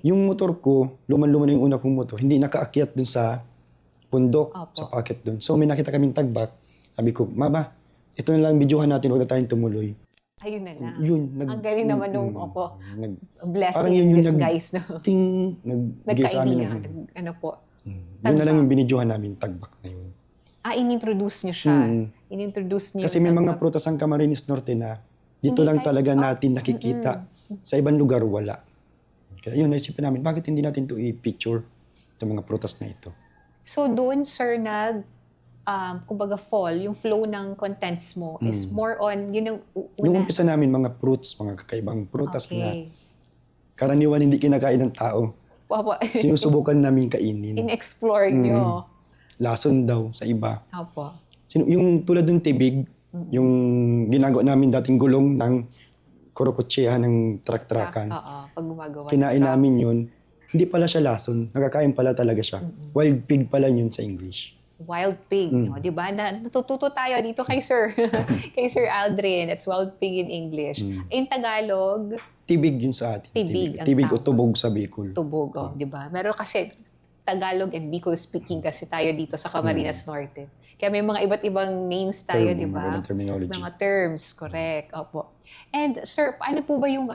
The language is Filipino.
Yung motor ko, luman-luman na yung una kong motor, hindi nakaakyat dun sa bundok, sa pocket dun. So may nakita kaming tagbak. Sabi ko, Mama, ito na lang videohan natin, huwag na tayong tumuloy. Ayun na lang. Yun. Ang galing naman nung, blessing parang yun in yung disguise. No? Nag-gay sa amin. Ano po? Yun na lang yung binidyohan namin, tagbak na yun. In-introduce niyo siya. In-introduce niyo kasi may mga prutas ang Camarines Norte na dito Hindi lang kahit- talaga natin nakikita. Sa ibang lugar, wala. Kaya yun, naisipin namin, bakit hindi natin ito i-picture sa mga prutas na ito? So doon, sir, kumbaga yung flow ng contents mo is more on, yun yung Nung una. umpisa namin, mga fruits, mga kakaibang prutas na karaniwan hindi kinakain ng tao. Sinusubukan namin kainin. In-explore nyo. Lason daw sa iba. Opo. Yung tulad ng tibig, yung ginagawa namin dating gulong ng korokotsehan ng trak-trakan. Pag gumagawa. Kinain namin yun. Hindi pala siya lason. Nakakain pala talaga siya. Wild pig pala yun sa English. Wild pig. No? Diba? Natututo tayo dito kay Sir. Kay Sir Aldrin. That's wild pig in English. In Tagalog, Tibig yun sa atin. Tibig ang Tibig o tawag. tubog sa Bicol. tubog. Diba? Meron kasi Tagalog and Bicol speaking kasi tayo dito sa Camarines Norte. Kaya may mga iba't ibang names tayo, di ba? Mga terminology. Mga terms, correct. Opo. And sir, paano po ba yung